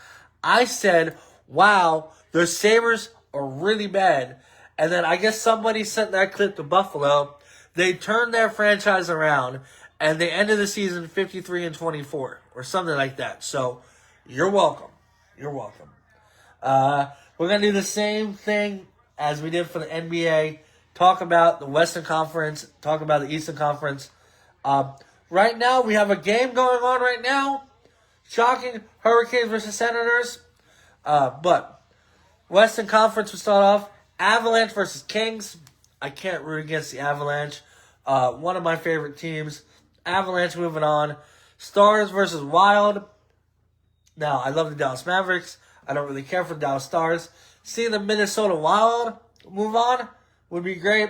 I said, wow, the Sabres are really bad. And then I guess somebody sent that clip to Buffalo. They turned their franchise around, and they ended the season 53-24, or something like that. So, you're welcome. You're welcome. We're going to do the same thing as we did for the NBA. Talk about the Western Conference. Talk about the Eastern Conference. Right now, we have a game going on right now. Shocking. Hurricanes versus Senators. But Western Conference will start off. Avalanche versus Kings. I can't root against the Avalanche. One of my favorite teams. Avalanche moving on. Stars versus Wild. Now, I love the Dallas Mavericks. I don't really care for the Dallas Stars. Seeing the Minnesota Wild move on would be great.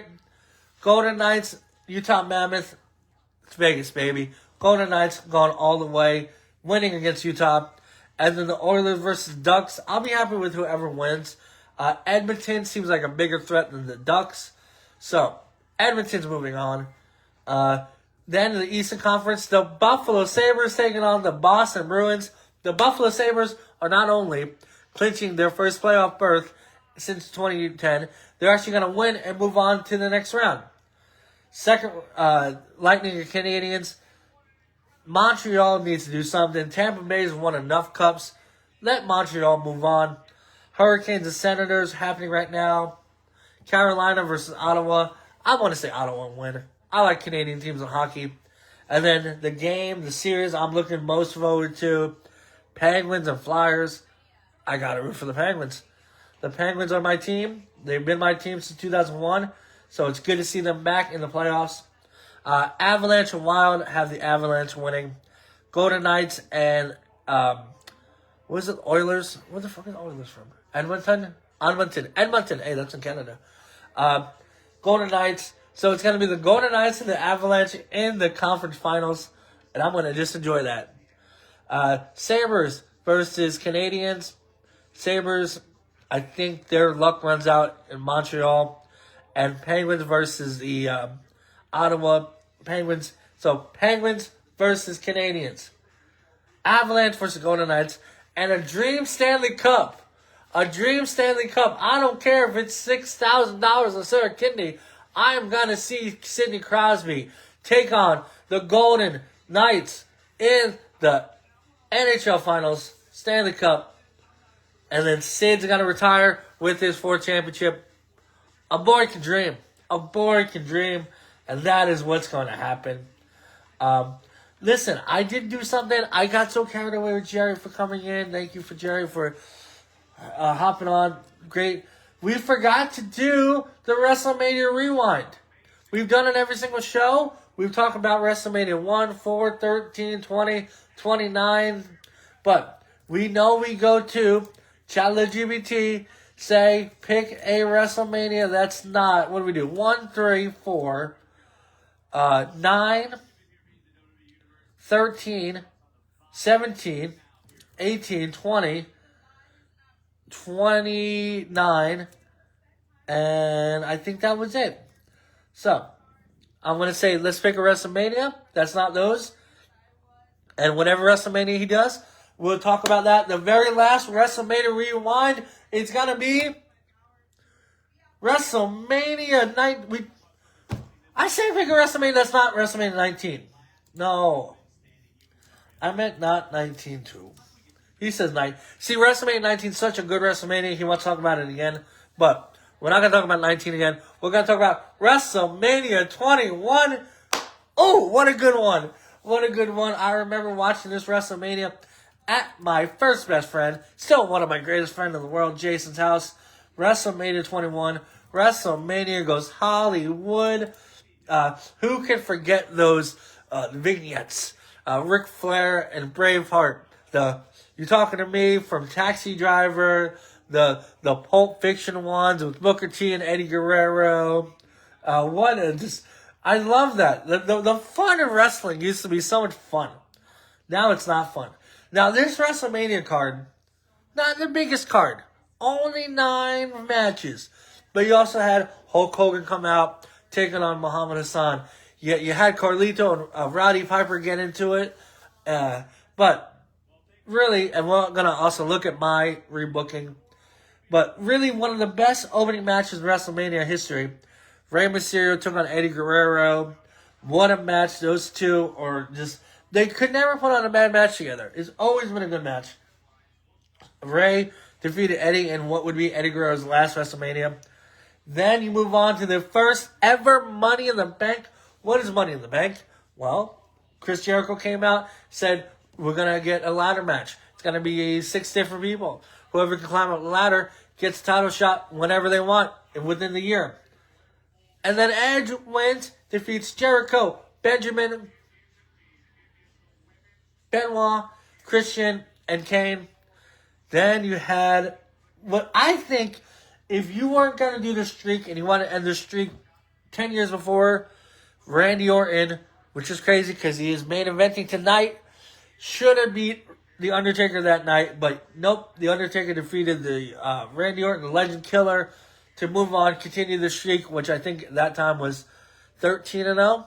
Golden Knights, Utah Mammoth. It's Vegas, baby. Golden Knights going all the way. Winning against Utah. And then the Oilers versus Ducks. I'll be happy with whoever wins. Edmonton seems like a bigger threat than the Ducks. So, Edmonton's moving on. Then in the Eastern Conference, the Buffalo Sabres taking on the Boston Bruins. The Buffalo Sabres are not only clinching their first playoff berth since 2010, they're actually going to win and move on to the next round. Second, Lightning and Canadiens. Montreal needs to do something. Tampa Bay's won enough cups. Let Montreal move on. Hurricanes and Senators happening right now. Carolina versus Ottawa. I want to say Ottawa win. I like Canadian teams in hockey. And then the series I'm looking most forward to. Penguins and Flyers. I got to root for the Penguins. The Penguins are my team. They've been my team since 2001. So it's good to see them back in the playoffs. Avalanche and Wild have the Avalanche winning. Golden Knights and what is it? Oilers? Where the fuck is Oilers from? Edmonton. Hey, that's in Canada. Golden Knights. So it's going to be the Golden Knights and the Avalanche in the conference finals. And I'm going to just enjoy that. Sabres versus Canadiens. Sabres, I think their luck runs out in Montreal. And Penguins versus the Ottawa Penguins. So Penguins versus Canadiens. Avalanche versus Golden Knights. And a Dream Stanley Cup. A Dream Stanley Cup. I don't care if it's $6,000 instead of kidney. I am going to see Sidney Crosby take on the Golden Knights in the NHL Finals, Stanley Cup. And then Sid's going to retire with his 4th championship. A boy can dream. A boy can dream. And that is what's going to happen. Listen, I did do something. I got so carried away with Jerry for coming in. Thank you for Jerry for hopping on. Great. We forgot to do the WrestleMania Rewind. We've done it every single show. We've talked about WrestleMania 1, 4, 13, 20, 29. But we know we go to ChatLGBT, say, pick a WrestleMania that's not, what do we do? 1, 3, 4, 9, 13, 17, 18, 20, 29, and I think that was it. So, I'm going to say, let's pick a WrestleMania. That's not those. And whatever WrestleMania he does, we'll talk about that. The very last WrestleMania Rewind is going to be WrestleMania night. I say pick a WrestleMania that's not WrestleMania 19. No. I meant not 19 too. He says 9. See, WrestleMania 19 is such a good WrestleMania. He wants to talk about it again. But we're not going to talk about 19 again. We're going to talk about WrestleMania 21. Oh, what a good one. What a good one. I remember watching this WrestleMania at my first best friend, still one of my greatest friends in the world, Jason's house. WrestleMania 21. WrestleMania goes Hollywood. Who can forget those vignettes? Ric Flair and Braveheart. You talking to me from Taxi Driver, the Pulp Fiction ones with Booker T and Eddie Guerrero. I love that. The fun of wrestling used to be so much fun. Now it's not fun. Now this WrestleMania card, not the biggest card. Only 9 matches. But you also had Hulk Hogan come out, taking on Muhammad Hassan. You had Carlito and Roddy Piper get into it. But really, and we're going to also look at my rebooking. But really, one of the best opening matches in WrestleMania history. Rey Mysterio took on Eddie Guerrero. What a match. Those two are just... They could never put on a bad match together. It's always been a good match. Rey defeated Eddie in what would be Eddie Guerrero's last WrestleMania. Then you move on to the first ever Money in the Bank. What is Money in the Bank? Well, Chris Jericho came out, said, we're going to get a ladder match. It's going to be 6 different people. Whoever can climb up the ladder gets a title shot whenever they want within the year. And then Edge wins, defeats Jericho, Benjamin, Benoit, Christian, and Kane. Then you had what I think, if you weren't going to do the streak and you want to end the streak 10 years before, Randy Orton, which is crazy because he is main eventing tonight, should have beat The Undertaker that night. But nope, The Undertaker defeated the Randy Orton, the Legend Killer, to move on, continue the streak, which I think at that time was 13-0.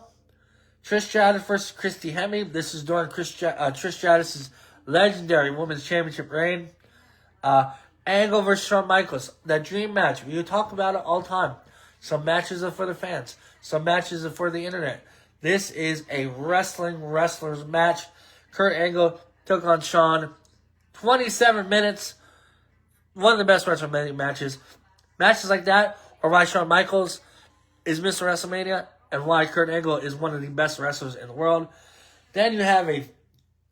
Trish Stratus versus Christy Hemme. This is during Trish Stratus' legendary Women's Championship reign. Angle versus Shawn Michaels. That dream match. We talk about it all the time. Some matches are for the fans. Some matches are for the internet. This is a wrestlers match. Kurt Angle took on Shawn. 27 minutes. One of the best WrestleMania matches. Matches like that are why Shawn Michaels is Mr. WrestleMania and why Kurt Angle is one of the best wrestlers in the world. Then you have a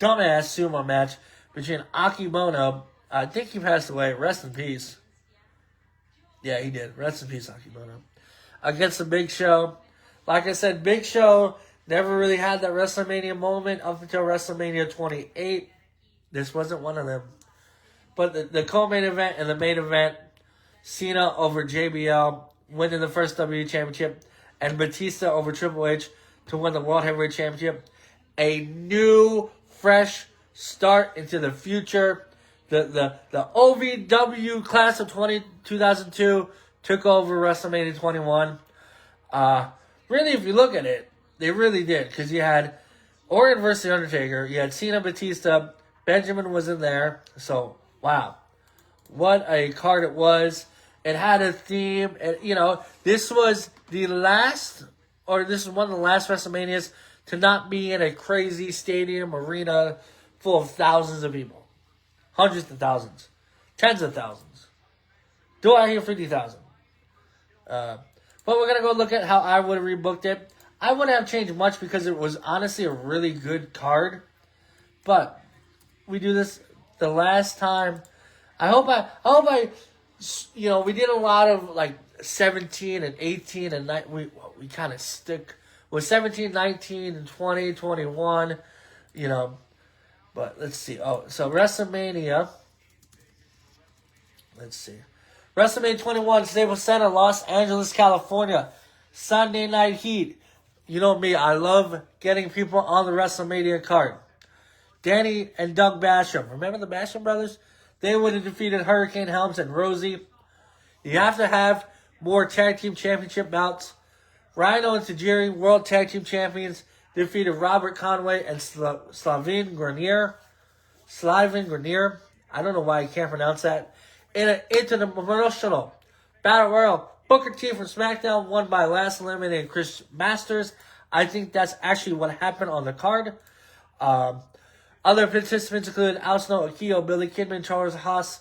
dumbass sumo match between Akebono. I think he passed away. Rest in peace. Yeah, he did. Rest in peace, Akebono. against the Big Show. Like I said, Big Show never really had that WrestleMania moment up until WrestleMania 28. This wasn't one of them. But the co-main event and the main event, Cena over JBL, winning the first WWE Championship, and Batista over Triple H to win the World Heavyweight Championship. A new, fresh start into the future. The OVW class of 2002 took over WrestleMania 21. Really, if you look at it, they really did. Because you had Orton versus The Undertaker. You had Cena, Batista. Benjamin was in there. So, wow. What a card it was. It had a theme. And, this was the last, or this is one of the last WrestleManias to not be in a crazy stadium arena full of thousands of people. Hundreds of thousands. Tens of thousands. Do I hear 50,000? But we're going to go look at how I would have rebooked it. I wouldn't have changed much because it was honestly a really good card. But we do this the last time. I hope I we did a lot of like 17 and 18 and we kind of stick with 17, 19 and 20, 21, but let's see. Oh, so WrestleMania. Let's see. WrestleMania 21, Staples Center, Los Angeles, California. Sunday Night Heat. You know me, I love getting people on the WrestleMania card. Danny and Doug Basham. Remember the Basham brothers? They would have defeated Hurricane Helms and Rosie. You have to have more tag team championship bouts. Rhino and Tajiri, world tag team champions, defeated Robert Conway and Slavin Grenier. I don't know why I can't pronounce that. In an interdimensional battle royal, Booker T from SmackDown won by last eliminating Chris Masters. I think that's actually what happened on the card. Other participants included Al Snow, Akio, Billy Kidman, Charles Haas,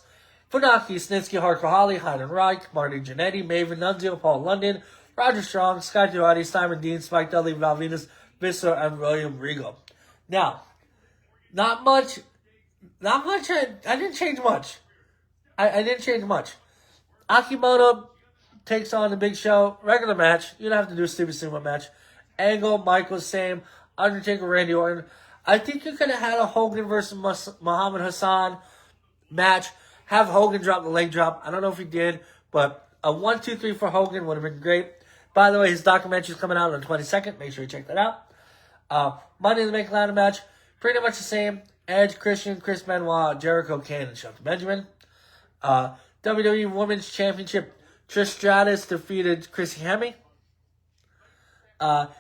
Funaki, Snitsky, Hardcore Holly, Hyden Reich, Marty Jannetty, Maven Nunzio, Paul London, Roger Strong, Scott Girotti, Simon Dean, Spike Dudley, Val Venus, Visser, and William Regal. Now, not much. I didn't change much. I didn't change much. Akimoto takes on the Big Show. Regular match. You don't have to do a stupid sumo match. Angle, Michael, same. Undertaker, Randy Orton. I think you could have had a Hogan versus Muhammad Hassan match. Have Hogan drop the leg drop. I don't know if he did, but a 1-2-3 for Hogan would have been great. By the way, his documentary is coming out on the 22nd. Make sure you check that out. Money in the Bank ladder match. Pretty much the same. Edge, Christian, Chris Benoit, Jericho, Kane, and Shelton Benjamin. WWE Women's Championship. Trish Stratus defeated Chrissy Hemme.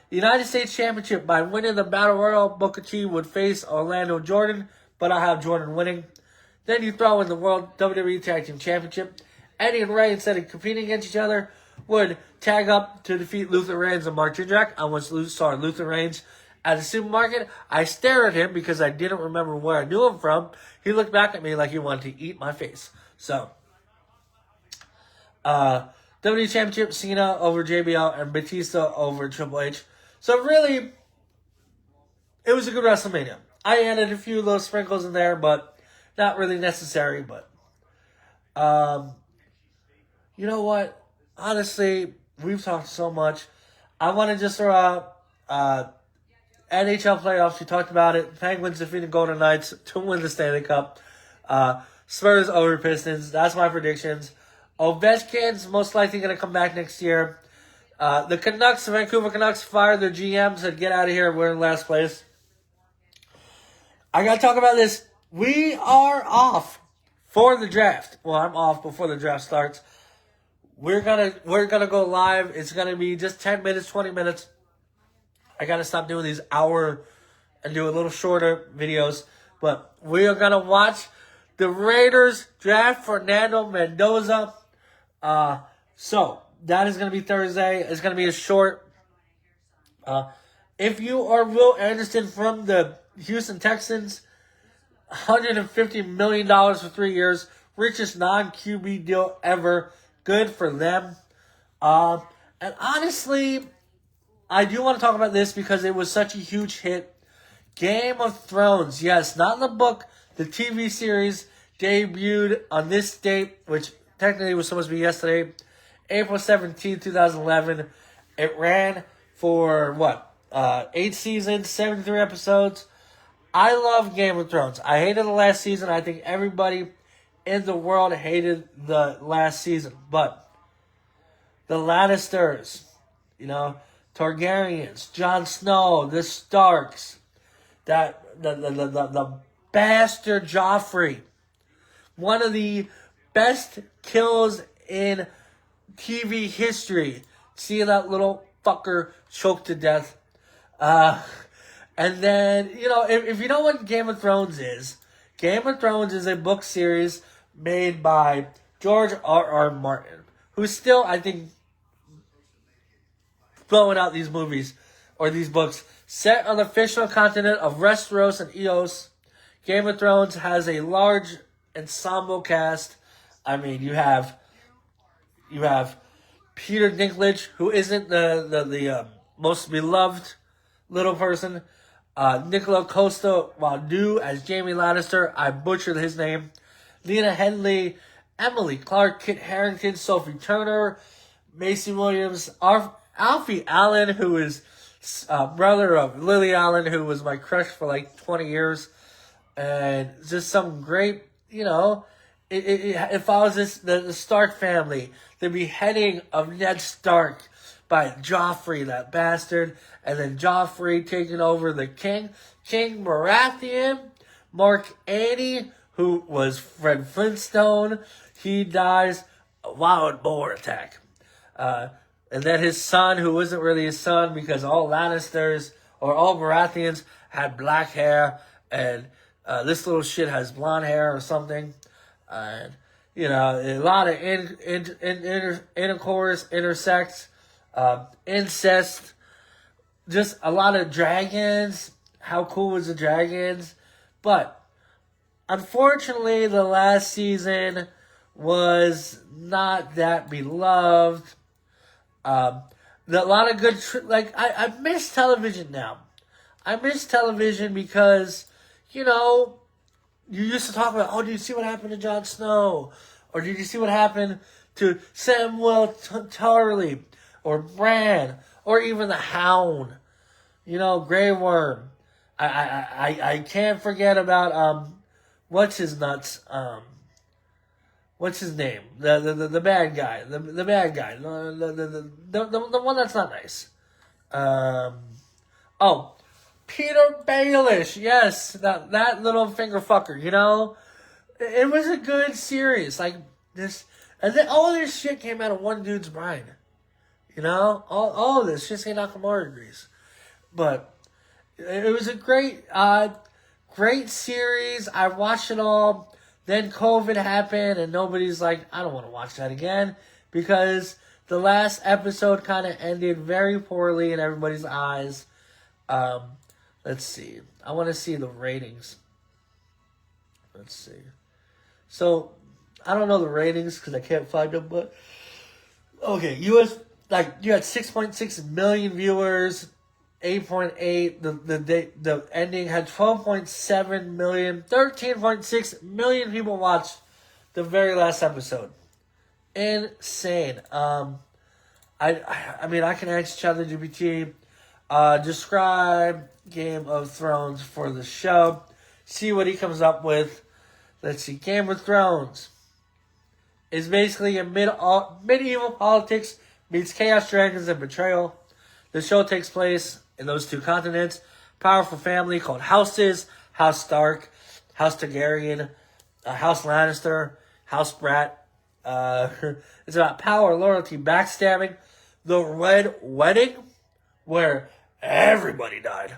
United States Championship. By winning the Battle Royal, Booker T would face Orlando Jordan, but I have Jordan winning. Then you throw in the World WWE Tag Team Championship. Eddie and Ray, instead of competing against each other, would tag up to defeat Luther Reigns and Mark Jindrak. I once saw Luther Reigns at the supermarket. I stared at him because I didn't remember where I knew him from. He looked back at me like he wanted to eat my face. So, WWE Championship, Cena over JBL and Batista over Triple H. So really, it was a good WrestleMania. I added a few little sprinkles in there, but not really necessary. But, you know what? Honestly, we've talked so much. I want to just throw out NHL playoffs. We talked about it. Penguins defeating Golden Knights to win the Stanley Cup. Spurs over Pistons. That's my predictions. Ovechkin's most likely going to come back next year. The Canucks, Vancouver Canucks, fired their GM, said get out of here. We're in last place. I got to talk about this. We are off for the draft. Well, I'm off before the draft starts. We're gonna go live. It's gonna be just 10 minutes, 20 minutes. I gotta stop doing these hour and do a little shorter videos. But we are gonna watch the Raiders draft Fernando Mendoza. So that is gonna be Thursday. It's gonna be a short. If you are Will Anderson from the Houston Texans, $150 million for 3 years, richest non-QB deal ever. Good for them. And honestly, I do want to talk about this because it was such a huge hit. Game of Thrones, yes, not in the book. The TV series debuted on this date, which technically was supposed to be yesterday. April 17th, 2011. It ran for, 8 seasons, 73 episodes. I love Game of Thrones. I hated the last season. I think everybody in the world hated the last season. But the Lannisters, Targaryens, Jon Snow, the Starks, the bastard Joffrey, one of the best kills in TV history. Seeing that little fucker choked to death. And then, if you know what Game of Thrones is a book series made by George R.R. Martin, who's still, I think, blowing out these movies or these books. Set on the fictional continent of Westeros and Eos, Game of Thrones has a large ensemble cast. I mean, you have Peter Dinklage, who isn't the most beloved little person. Nicola Costa Wadu as Jaime Lannister. I butchered his name. Lena Headey, Emily Clark, Kit Harington, Sophie Turner, Macy Williams, Alfie Allen, who is brother of Lily Allen, who was my crush for like 20 years. And just some great, it follows the Stark family, the beheading of Ned Stark by Joffrey, that bastard, and then Joffrey taking over the king, King Baratheon, Mark Antony, who was Fred Flintstone, he dies a wild boar attack. And then his son, who wasn't really his son because all Lannisters or all Baratheons had black hair, and this little shit has blonde hair or something. And, a lot of intercourse, intersex, incest, just a lot of dragons. How cool was the dragons? But, unfortunately, the last season was not that beloved. A lot of good, I miss television now. I miss television because, you used to talk about, oh, did you see what happened to Jon Snow? Or did you see what happened to Samuel Tarly? Or Bran? Or even the Hound? Grey Worm. I can't forget about, what's his nuts? What's his name? The bad guy. The bad guy. The one that's not nice. Peter Baelish. Yes, that little finger fucker. It was a good series. Like this, and then all this shit came out of one dude's brain. All of this. Shinsuke Nakamura agrees, but it was a great series. I watched it all. Then COVID happened, and nobody's like, I don't want to watch that again, because the last episode kind of ended very poorly in everybody's eyes. Let's see. I want to see the ratings. Let's see. So, I don't know the ratings because I can't find them, but okay, you had 6.6 million viewers. 8.8. The ending had 12.7 million. 13.6 million people watched the very last episode. Insane. I can ask ChatGPT, describe Game of Thrones for the show. See what he comes up with. Let's see. Game of Thrones is basically a medieval politics meets Chaos Dragons and Betrayal. The show takes place in those two continents. Powerful family called Houses. House Stark, House Targaryen, House Lannister, House Brat. It's about power, loyalty, backstabbing. The Red Wedding, where everybody died.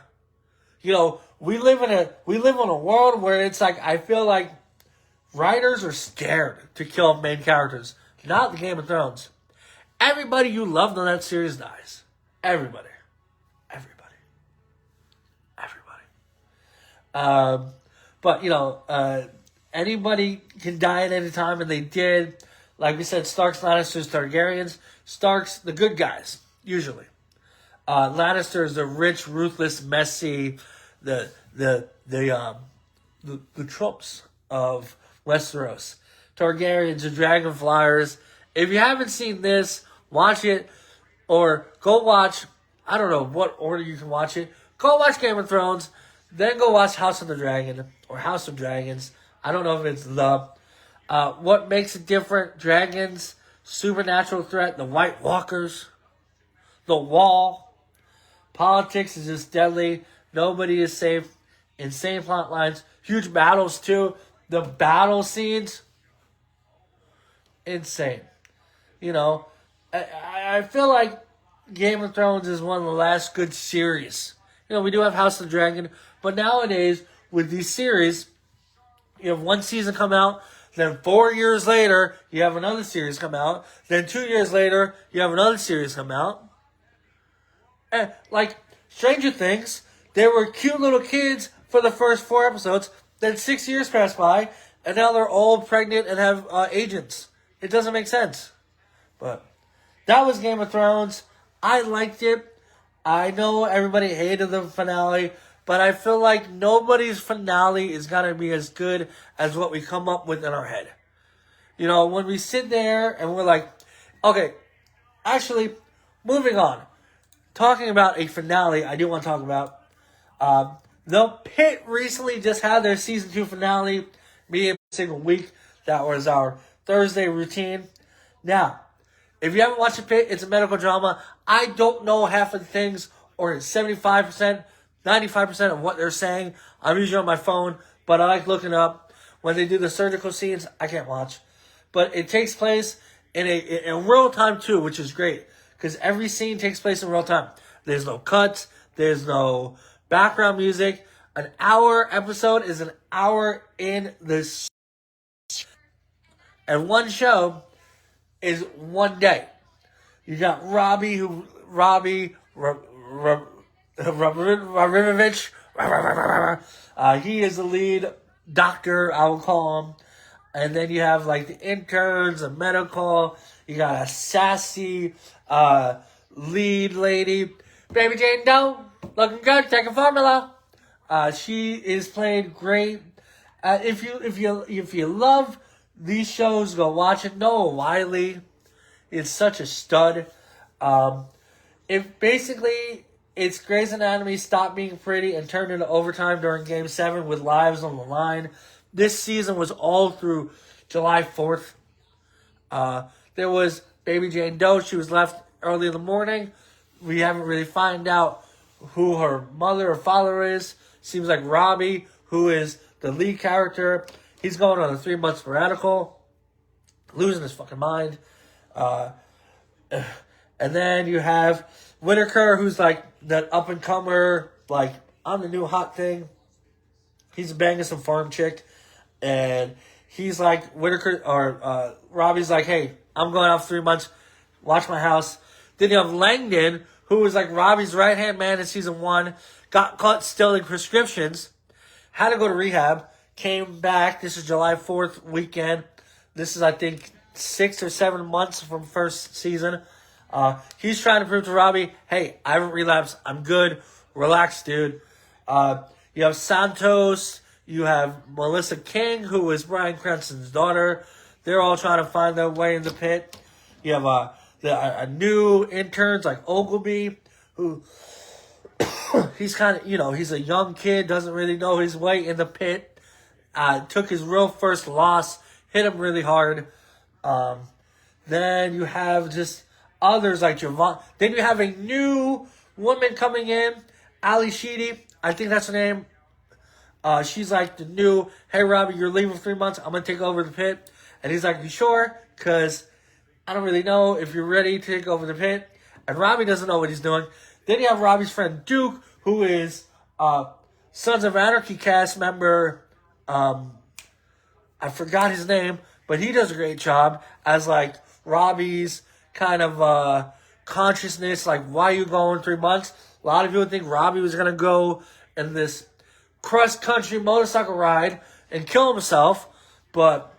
We live in a world where it's like, I feel like writers are scared to kill main characters. Not the Game of Thrones. Everybody you loved on that series dies. Everybody. But anybody can die at any time, and they did. Like we said, Starks, Lannisters, Targaryens. Starks, the good guys, usually. Lannisters, the rich, ruthless, messy, the tropes of Westeros. Targaryens, the dragon flyers, If you haven't seen this, watch it. Or go watch, I don't know what order you can watch it. Go watch Game of Thrones. Then go watch House of the Dragon. Or House of Dragons. I don't know if it's the. What makes it different? Dragons, supernatural threat, the White Walkers, the Wall. Politics is just deadly. Nobody is safe. Insane plot lines. Huge battles, too. The battle scenes, insane. You know, I feel like Game of Thrones is one of the last good series. You know, we do have House of the Dragon, but nowadays, with these series, you have one season come out, then 4 years later, you have another series come out, then 2 years later, you have another series come out. And, like, Stranger Things, they were cute little kids for the first 4 episodes, then 6 years pass by, and now they're all pregnant and have agents. It doesn't make sense. But that was Game of Thrones. I liked it. I know everybody hated the finale, but I feel like nobody's finale is going to be as good as what we come up with in our head. You know, when we sit there and we're like, okay, actually, moving on. Talking about a finale, I do want to talk about. The Pitt recently just had their season 2 finale, me every single week. That was our Thursday routine. Now, if you haven't watched the Pitt, it's a medical drama. I don't know half of the things, or 75%, 95% of what they're saying. I'm usually on my phone, but I like looking up. When they do the surgical scenes, I can't watch. But it takes place in real time too, which is great. Because every scene takes place in real time. There's no cuts. There's no background music. An hour episode is an hour in this. And one show is 1 day. You got Robbie Rabinovich. He is the lead doctor, I will call him. And then you have like the interns, a medical. You got a sassy lead lady, Baby Jane Doe, looking good, taking formula. She is played great. If you love these shows, go watch it. Noah Wiley is such a stud. It's Grey's Anatomy stopped being pretty and turned into overtime during Game 7 with lives on the line. This season was all through July 4th. There was Baby Jane Doe. She was left early in the morning. We haven't really found out who her mother or father is. Seems like Robbie, who is the lead character, he's going on a 3-month sabbatical, losing his fucking mind. And then you have Whitaker, who's like that up-and-comer, like, I'm the new hot thing. He's banging some farm chick. And he's like, Whitaker, or Robbie's like, hey, I'm going out for 3 months. Watch my house. Then you have Langdon, who was like Robbie's right-hand man in season 1. Got caught stealing prescriptions. Had to go to rehab. Came back. This is July 4th weekend. This is, I think, 6 or 7 months from first season. He's trying to prove to Robbie, hey, I haven't relapsed. I'm good. Relax, dude. You have Santos. You have Melissa King, who is Bryan Cranston's daughter. They're all trying to find their way in the Pit. You have a new interns like Ogilvy, who he's kind of, he's a young kid, doesn't really know his way in the Pit. Took his real first loss, hit him really hard. Then you have just others like Javon. Then you have a new woman coming in, Ali Sheedy. I think that's her name. She's like the new, hey, Robbie, you're leaving for 3 months. I'm going to take over the Pit. And he's like, you sure? Because I don't really know if you're ready to take over the Pit. And Robbie doesn't know what he's doing. Then you have Robbie's friend Duke, who is Sons of Anarchy cast member. I forgot his name, but he does a great job as like Robbie's kind of consciousness. Like, why are you going 3 months? A lot of people think Robbie was going to go in this cross-country motorcycle ride and kill himself, but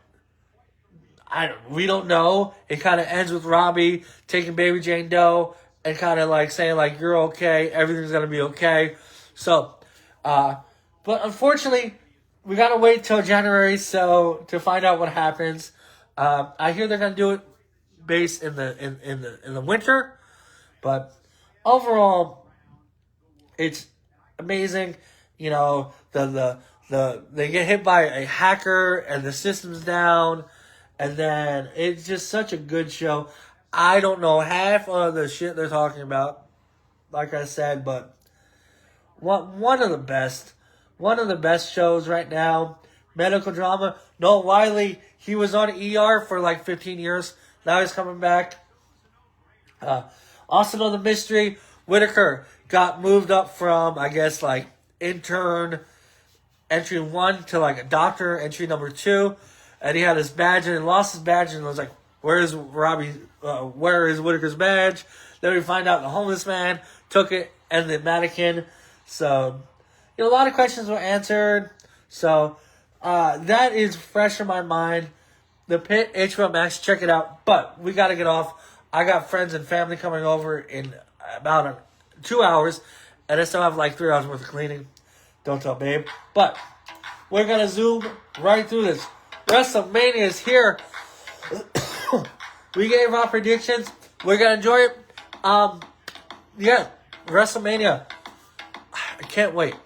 we don't know. It kind of ends with Robbie taking Baby Jane Doe and kind of like saying like, you're okay, everything's going to be okay. So, but unfortunately, we got to wait till January to find out what happens. I hear they're going to do it base in the winter, but overall, it's amazing. You know, they get hit by a hacker and the system's down, and then it's just such a good show. I don't know half of the shit they're talking about, like I said, but one of the best shows right now. Medical drama. Noah Wiley, he was on ER for like 15 years. Now he's coming back. Also on the mystery, Whitaker got moved up from, I guess, like intern entry 1 to like a doctor entry number 2, and he had his badge and he lost his badge and was like, where is Whitaker's badge? Then we find out the homeless man took it and the mannequin. So, you know, a lot of questions were answered. So, that is fresh in my mind. The Pitt, HBO Max, check it out. But we got to get off. I got friends and family coming over in about 2 hours, and I still have like 3 hours worth of cleaning. Don't tell babe. But we're going to zoom right through this. WrestleMania is here. We gave our predictions. We're going to enjoy it. Yeah, WrestleMania. I can't wait.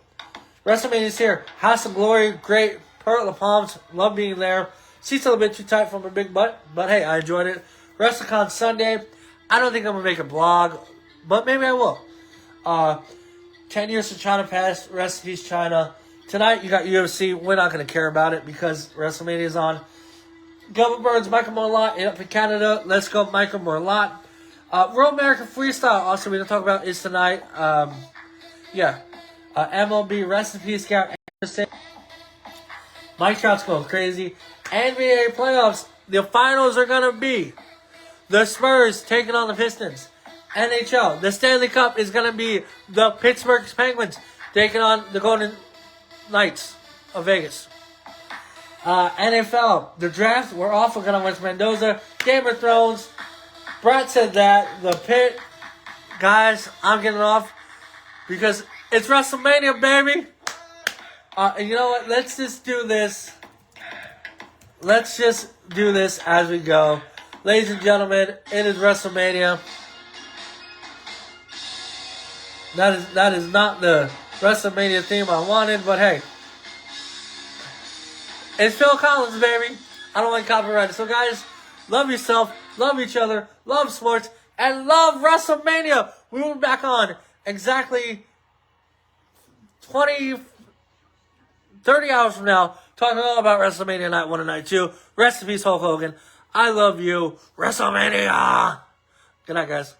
WrestleMania is here. House of Glory, great. Pearl of Palms, love being there. Seats a little bit too tight for my big butt, but hey, I enjoyed it. WrestleCon Sunday. I don't think I'm going to make a blog, but maybe I will. 10 years to Chyna passed. Rest in peace, Chyna. Tonight, you got UFC. We're not going to care about it because WrestleMania is on. Gilbert Burns, Michael Marlott, up in Canada. Let's go, Michael Marlott. World American Freestyle, also we're going to talk about, is tonight. MLB, rest in peace, Garrett Anderson. Mike Trout's going crazy. NBA playoffs, the finals are going to be the Spurs taking on the Pistons. NHL, the Stanley Cup is going to be the Pittsburgh Penguins taking on the Golden Knights of Vegas. NFL, the draft, we're off. We're going to West Mendoza. Game of Thrones, Brat Said That, the Pitt. Guys, I'm getting off because it's WrestleMania, baby. And you know what? Let's just do this. Let's just do this as we go. Ladies and gentlemen, it is WrestleMania. That is not the WrestleMania theme I wanted, but hey. It's Phil Collins, baby. I don't like copyright. So guys, love yourself, love each other, love sports, and love WrestleMania. We will be back on exactly 30 hours from now, talking all about WrestleMania Night 1 and Night 2. Rest in peace, Hulk Hogan. I love you. WrestleMania. Good night, guys.